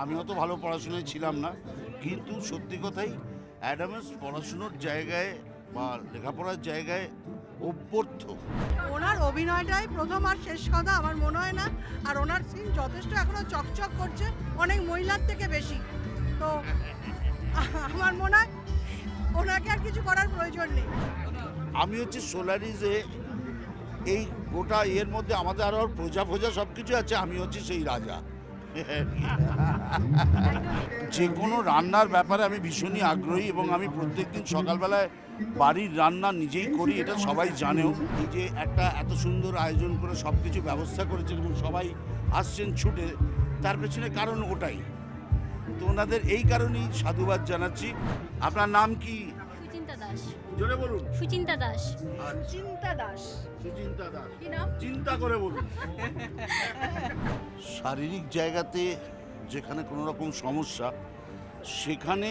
আমি অত ভালো পড়াশোনায় ছিলাম না, কিন্তু সত্যি কথাই অ্যাডামস পড়াশুনোর জায়গায় বা লেখাপড়ার জায়গায় অভ্যর্থ। ওনার অভিনয়টাই প্রথম আর শেষ কথা আমার মনে হয় না। আর ওনার সিন যথেষ্ট এখনো চকচক করছে, অনেক মহিলার থেকে বেশি। তো আমার মনে হয় ওনাকে আর কিছু করার প্রয়োজন নেই। আমি হচ্ছে সোলারিজে এই গোটা এর মধ্যে আমাদের আরও প্রজা ফোজা সব কিছু আছে, আমি হচ্ছে সেই রাজা। যে কোনো রান্নার ব্যাপারে আমি ভীষণই আগ্রহী এবং আমি প্রত্যেকদিন সকালবেলায় বাড়ির রান্না নিজেই করি, এটা সবাই জানেও। এই যে একটা এত সুন্দর আয়োজন করে সব কিছু ব্যবস্থা করেছেন এবং সবাই আসছেন ছুটে, তার পেছনে কারণ ওটাই। তো ওনাদের এই কারণেই সাধুবাদ জানাচ্ছি। আপনার নাম কি? সুচিন্তা দাস। জোরে বলুন। সুচিন্তা দাস। চিন্তা দাস। সুচিন্তা দাস। কি নাম? চিন্তা করে বলুন। শারীরিক জায়গাতে যেখানে কোনো রকম সমস্যা, সেখানে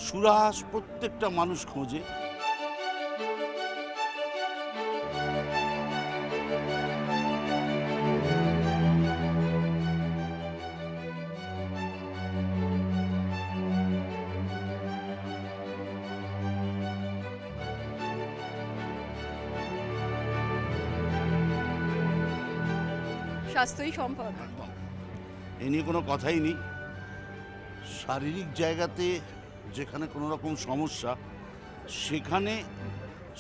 সুরাহাস প্রত্যেকটা মানুষ খোঁজে। স্বাস্থ্যই সম্পদ। একদম, এ নিয়ে কোনো কথাই নেই। শারীরিক জায়গাতে যেখানে কোনো রকম সমস্যা, সেখানে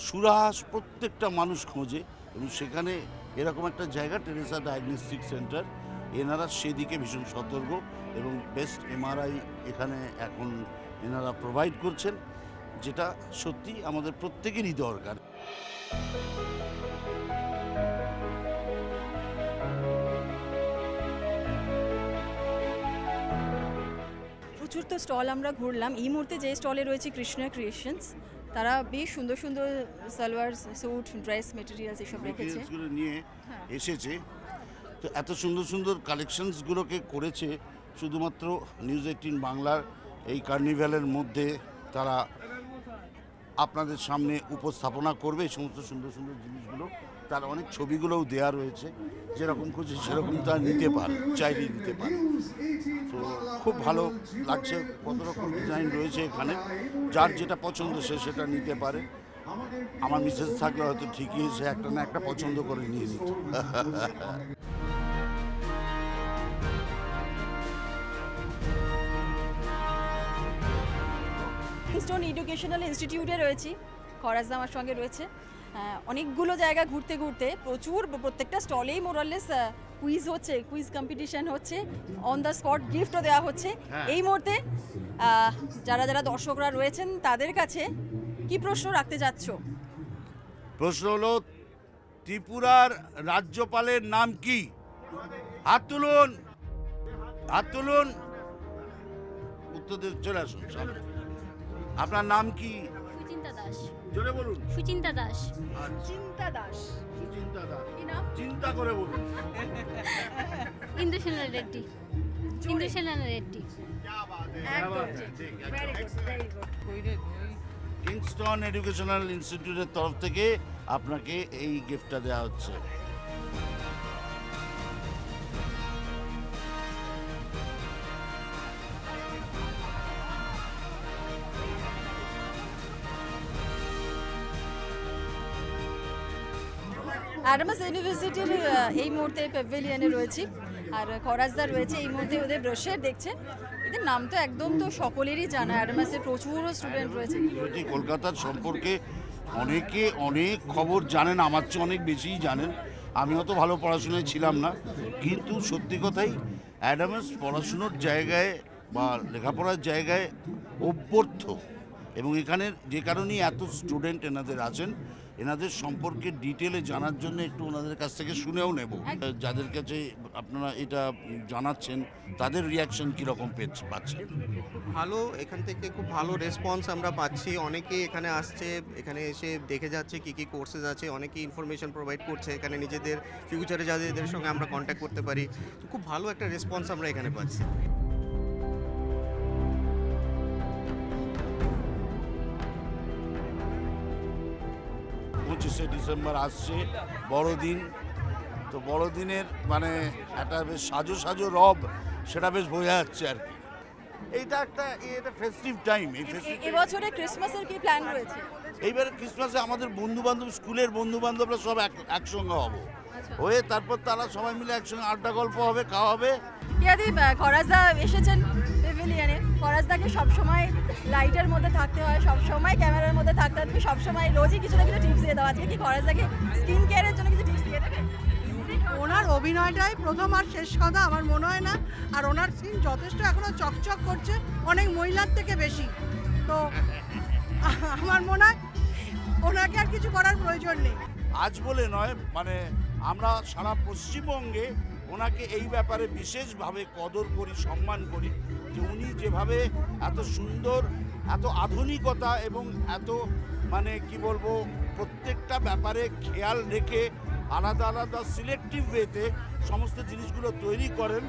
সুরাহাস প্রত্যেকটা মানুষ খোঁজে এবং সেখানে এরকম একটা জায়গা টেরেসা ডায়াগনস্টিক সেন্টার, এনারা সেদিকে ভীষণ সতর্ক এবং বেস্ট এমআরআই এখানে এখন এনারা প্রোভাইড করছেন, যেটা সত্যি আমাদের প্রত্যেকেরই দরকার। প্রচুর তো স্টল আমরা ঘুরলাম। এই মুহূর্তে যে স্টলে রয়েছে কৃষ্ণা ক্রিয়েশনস, তারা বেশ সুন্দর সুন্দর সালোয়ার স্যুট, ড্রেস মেটেরিয়ালস এসব রেখেছে। মেটেরিয়ালসগুলো নিয়ে এসেছে। তো এত সুন্দর সুন্দর কালেকশনসগুলোকে করেছে শুধুমাত্র নিউজ 18 বাংলার এই কার্নিভ্যালের মধ্যে। তারা আপনাদের সামনে উপস্থাপনা করবে এই সমস্ত সুন্দর সুন্দর জিনিসগুলো। তার অনেক ছবিগুলোও দেয়া রয়েছে, যেরকম খুঁজে সেরকম তারা নিতে পারে, চাইলেই নিতে পারে। তো খুব ভালো লাগছে, কত রকম ডিজাইন রয়েছে এখানে, যার যেটা পছন্দ সে সেটা নিতে পারে। আমার মিসেস থাকলে হয়তো ঠিকই সে একটা না একটা পছন্দ করে নিয়ে নিত। কিংস্টন এডুকেশনাল ইনস্টিটিউটে রয়েছি, খরাজ আমার সঙ্গে রয়েছে। অনেকগুলো জায়গা ঘুরতে ঘুরতে প্রত্যেকটা স্টলেই মোরাললেস কুইজ হচ্ছে, কুইজ কম্পিটিশন হচ্ছে, অন দ্য স্পট গিফটও দেওয়া হচ্ছে। এই মুহূর্তে যারা যারা দর্শকরা রয়েছেন তাদের কাছে কি প্রশ্ন রাখতে যাচ্ছ? প্রশ্ন হলো, ত্রিপুরার রাজ্যপালের নাম কি? হাত তুলুন, হাত তুলুন, উত্তর দিয়ে চলে আসুন সামনে। আপনার নাম কি? সুচিন্তা দাস। জোরে বলুন। সুচিন্তা দাস। চিন্তা দাস। সুচিন্তা দাস। কি নাম? চিন্তা করে বলুন। ইন্দুশালা রেড্ডি। ইন্দুশালা রেড্ডি। একদম ঠিক। Very good, very good. Kingston educational ইনস্টিটিউটের তরফ থেকে আপনাকে এই গিফটটা দেওয়া হচ্ছে। অ্যাডামাস ইউনিভার্সিটির এই মুহূর্তে প্যাভিলিয়নে রয়েছি, আর খরাজদা রয়েছে এই মুহূর্তে ওদের ব্রোশার দেখছে। এদের নাম তো একদম তো সকলেরই জানা, অ্যাডামাসের প্রচুর স্টুডেন্ট রয়েছে। এটি কলকাতার সম্পর্কে অনেকে অনেক খবর জানেন, আমার চেয়ে অনেক বেশিই জানেন। আমি অত ভালো পড়াশোনায় ছিলাম না, কিন্তু সত্যি কথাই অ্যাডামস পড়াশুনোর জায়গায় বা লেখাপড়ার জায়গায় অভ্যর্থ এবং এখানের যে কারণেই এত স্টুডেন্ট এনাদের আছেন, এনাদের সম্পর্কে ডিটেলে জানার জন্য একটু ওনাদের কাছ থেকে শুনেও নেব। যাদের কাছে আপনারা এটা জানাচ্ছেন তাদের রিয়াকশন কীরকম পাচ্ছেন? ভালো, এখান থেকে খুব ভালো রেসপন্স আমরা পাচ্ছি। অনেকেই এখানে আসছে, এখানে এসে দেখে যাচ্ছে কী কী কোর্সেস আছে, অনেকেই ইনফরমেশন প্রোভাইড করছে এখানে নিজেদের ফিউচারে যাদের সঙ্গে আমরা কন্ট্যাক্ট করতে পারি। তো খুব ভালো একটা রেসপন্স আমরা এখানে পাচ্ছি। 25শে ডিসেম্বর আসছে বড়দিন। তো বড়দিনের মানে একটা বেশ সাজো সাজো রব সেটা বেশ বোঝা যাচ্ছে আর কি। এটা এটা ফেস্টিভ টাইম। এই এবছরে ক্রিসমাসের কি প্ল্যান রয়েছে? এইবারে ক্রিসমাসে আমাদের বন্ধু-বান্ধব, স্কুলের বন্ধু-বান্ধবরা সব একসঙ্গে হব, হয়ে তারপর তারা সবাই মিলে একসঙ্গে আড্ডা গল্প হবে, খাওয়া হবে। ইয়াদি খরাজদা এসেছেন পেভিলিয়নে। খরাজদাকে সবসময় লাইটের মধ্যে থাকতে হয়, সবসময় ক্যামেরার মধ্যে থাকতে হয়, তুমি সবসময় রোজই কিছু না কিছু টিপস দিয়ে দাও। আজকে কি খরাজদাকে স্কিন কেয়ারের জন্য কিছু টিপস দিয়ে দেবে? ওনার অভিনয়টাই প্রথম আর শেষ কথা আমার মনে হয় না। আর ওনার সিন যথেষ্ট এখনো চকচক করছে, অনেক মহিলার থেকে বেশি। তো আমার মনে হয় ওনাকে আর কিছু করার প্রয়োজন নেই। আজ বলে নয়, মানে আমরা সারা পশ্চিমবঙ্গে ওনাকে এই ব্যাপারে বিশেষভাবে কদর করি, সম্মান করি, যে উনি যেভাবে এত সুন্দর, এত আধুনিকতা এবং এত মানে কি বলবো, প্রত্যেকটা ব্যাপারে খেয়াল রেখে আলাদা আলাদা সিলেক্টিভ ওয়েতে সমস্ত জিনিসগুলো তৈরি করেন।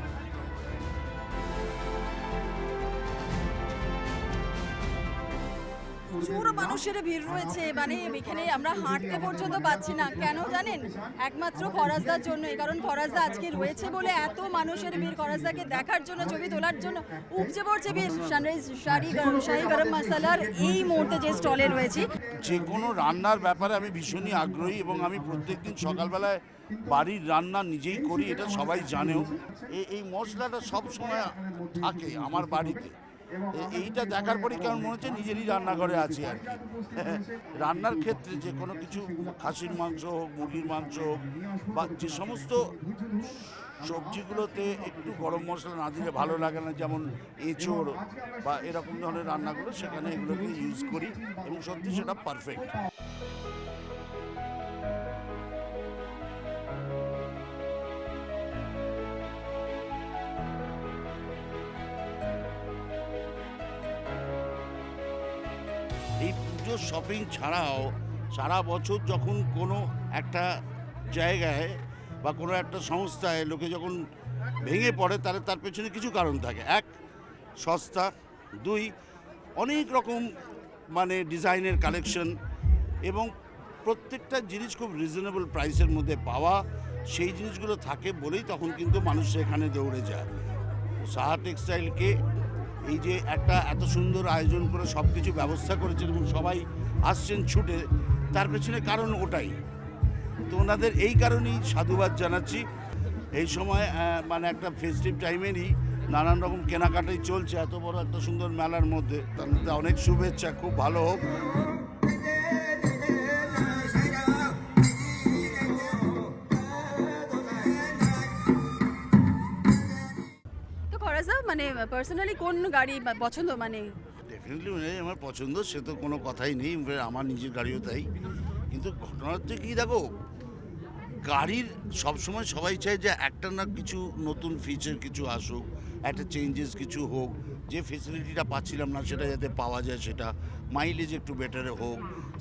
প্রচুর মানুষের ভিড় রয়েছে, মানে এখানে আমরা হাঁটতে পর্যন্ত পাচ্ছি না। কেন জানেন? একমাত্র খরাজদার জন্যই। কারণ খরাজদা আজকে রয়েছে বলে এত মানুষের ভিড়, খরাজদাকে দেখার জন্য, ছবি তোলার জন্য উপচে পড়ছে ভিড়। সানরাইজ শাহী গরম মশালার এই মুহূর্তে যে স্টলে রয়েছি, যে কোনো রান্নার ব্যাপারে আমি ভীষণই আগ্রহী এবং আমি প্রত্যেকদিন সকালবেলায় বাড়ির রান্না নিজেই করি, এটা সবাই জানেও। এই মশলাটা সব সময় থাকে আমার বাড়িতে। এইটা দেখার পরে কেমন মনে হচ্ছে নিজেরই রান্নাঘরে আছি আর কি। রান্নার ক্ষেত্রে যে কোনো কিছু, খাসির মাংস হোক, মুরগির মাংস হোক, বা যে সমস্ত সবজিগুলোতে একটু গরম মশলা না দিলে ভালো লাগে না, যেমন এঁচোড় বা এরকম ধরনের রান্নাগুলো, সেখানে এগুলোকে ইউজ করি এবং সত্যি সেটা পারফেক্ট। এই পুজো শপিং ছাড়াও সারা বছর যখন কোনো একটা জায়গায় বা কোনো একটা সংস্থায় লোকে যখন ভেঙে পড়ে, তাহলে তার পেছনে কিছু কারণ থাকে। এক, সস্তা; দুই, অনেক রকম মানে ডিজাইনের কালেকশন, এবং প্রত্যেকটা জিনিস খুব রিজনেবল প্রাইসের মধ্যে পাওয়া। সেই জিনিসগুলো থাকে বলেই তখন কিন্তু মানুষ সেখানে দৌড়ে যায়। সাহা টেক্সটাইলকে এই যে একটা এত সুন্দর আয়োজন করে সব কিছু ব্যবস্থা করেছেন এবং সবাই আসছেন ছুটে, তার পেছনে কারণ ওটাই। তো ওনাদের এই কারণেই সাধুবাদ জানাচ্ছি। এই সময় মানে একটা ফেস্টিভ টাইমেরই নানান রকম কেনাকাটাই চলছে এত বড় একটা সুন্দর মেলার মধ্যে। তার মধ্যে অনেক শুভেচ্ছা, খুব ভালো হোক। তো খরাজদা মানে পার্সোনালি কোন গাড়ি পছন্দ? মানে ডেফিনেটলি আমার পছন্দ, সে তো কোনো কথাই নেই, আমার নিজের গাড়িও তাই। কিন্তু ঘটনা হচ্ছে কি, দেখো, গাড়ির সবসময় সবাই চায় যে একটা না কিছু নতুন ফিচার কিছু আসুক, একটা চেঞ্জেস কিছু হোক, যে ফেসিলিটিটা পাচ্ছিলাম না সেটা যাতে পাওয়া যায়, সেটা মাইলেজ একটু বেটারে হোক,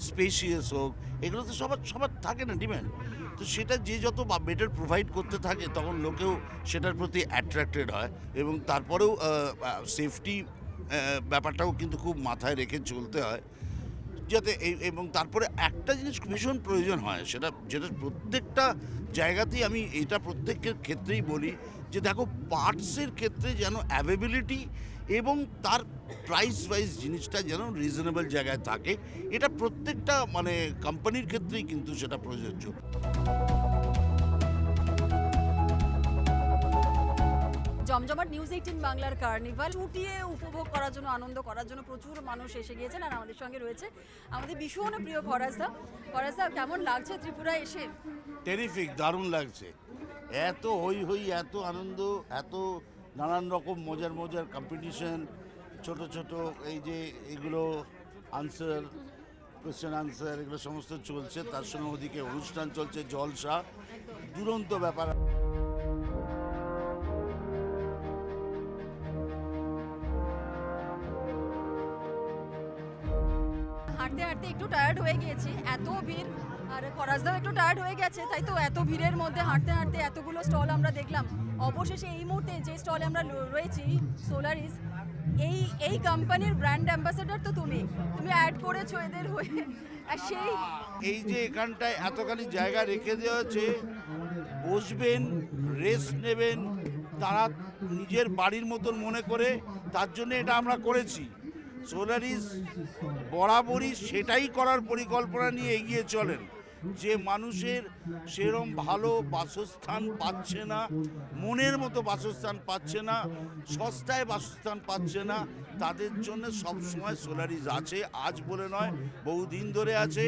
স্পেশিয়াস হোক, এগুলো তো সবার থাকে না ডিম্যান্ড। তো সেটা যে যত বেটার প্রোভাইড করতে থাকে, তখন লোকেও সেটার প্রতি অ্যাট্রাক্টেড হয়। এবং তারপরেও সেফটি ব্যাপারটাও কিন্তু খুব মাথায় রেখে চলতে হয়, যাতে এবং তারপরে একটা জিনিস ভীষণ প্রয়োজন হয়, যেটা প্রত্যেকটা জায়গাতেই আমি এটা প্রত্যেকের ক্ষেত্রেই বলি, যে দেখো, পার্টসের ক্ষেত্রে যেন অ্যাভেবিলিটি এবং তার প্রাইস ওয়াইজ জিনিসটা যেন রিজনেবল জায়গায় থাকে। এটা প্রত্যেকটা মানে কোম্পানির ক্ষেত্রেই কিন্তু সেটা প্রযোজ্য। জমজমাট নিউজ 18 বাংলার কার্নিভাল চুটিয়ে উপভোগ করার জন্য, আনন্দ করার জন্য প্রচুর মানুষ এসে গিয়েছেন। আর আমাদের সঙ্গে রয়েছে আমাদের ভীষণ প্রিয় খরাজদা। খরাজদা, কেমন লাগছে ত্রিপুরায় এসে? টেরিফিক, দারুণ লাগছে। এত হই হই, এত আনন্দ, এত নানান রকম মজার মজার কম্পিটিশন, ছোট ছোট এই যে এগুলো আনসার, কোয়েশ্চেন আনসার, এগুলো সমস্ত চলছে। তার সঙ্গে ওদিকে অনুষ্ঠান চলছে, জলসা, দুরন্ত ব্যাপার। হাঁটতে হাঁটতে একটু টায়ার্ড হয়ে গিয়েছি, এত ভিড়। আর খরাজদাও একটু টায়ার্ড হয়ে গেছে, তাই তো এত ভিড়ের মধ্যে হাঁটতে হাঁটতে এতগুলো স্টল আমরা দেখলাম। অবশেষে এই মুহূর্তে যে স্টলে আমরা রয়েছি, সোলারিস, এই কোম্পানির ব্র্যান্ড অ্যাম্বাসেডর তো তুমি অ্যাড করেছো এদের হয়ে। আর এই যে এখানটায় এতখানি জায়গা রেখে দেওয়া হচ্ছে, বসবেন, রেস্ট নেবেন, তারা নিজের বাড়ির মতন মনে করে, তার জন্য এটা আমরা করেছি। সোলারিস বরাবরই সেটাই করার পরিকল্পনা নিয়ে এগিয়ে চলেন, যে মানুষের সেরম ভালো বাসস্থান পাচ্ছে না, মনের মতো বাসস্থান পাচ্ছে না, সস্তায় বাসস্থান পাচ্ছে না, তাদের জন্য সবসময় সোলারিস আছে। আজ বলে নয়, বহুদিন ধরে আছে,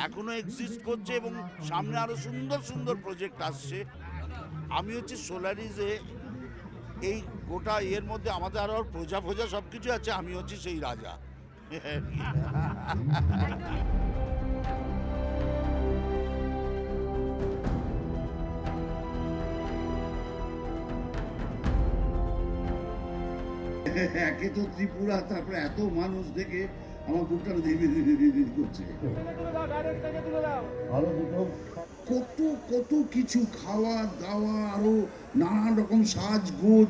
এখনও এক্সিস্ট করছে এবং সামনে আরও সুন্দর সুন্দর প্রজেক্ট আসছে। আমি হচ্ছে সোলারিসে এই গোটা এর মধ্যে আমাদের আরও প্রজা ফোজা সব কিছু আছে, আমি হচ্ছে সেই রাজা। একে তো ত্রিপুরা, তারপরে এত মানুষ দেখে আমার বুকটা করছে। কত কত কিছু খাওয়া দাওয়া, আরো নানান রকম সাজগোজ,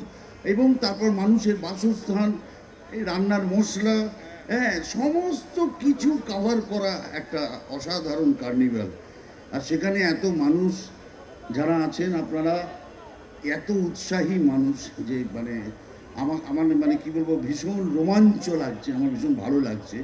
এবং তারপর মানুষের বাসস্থান, এই রান্নার মশলা, হ্যাঁ, সমস্ত কিছু কভার করা একটা অসাধারণ কার্নিভাল। আর সেখানে এত মানুষ যারা আছেন, আপনারা এত উৎসাহী মানুষ, যে মানে আমার মানে কি বলবো, ভীষণ রোমাঞ্চ লাগছে, আমার ভীষণ ভালো লাগছে।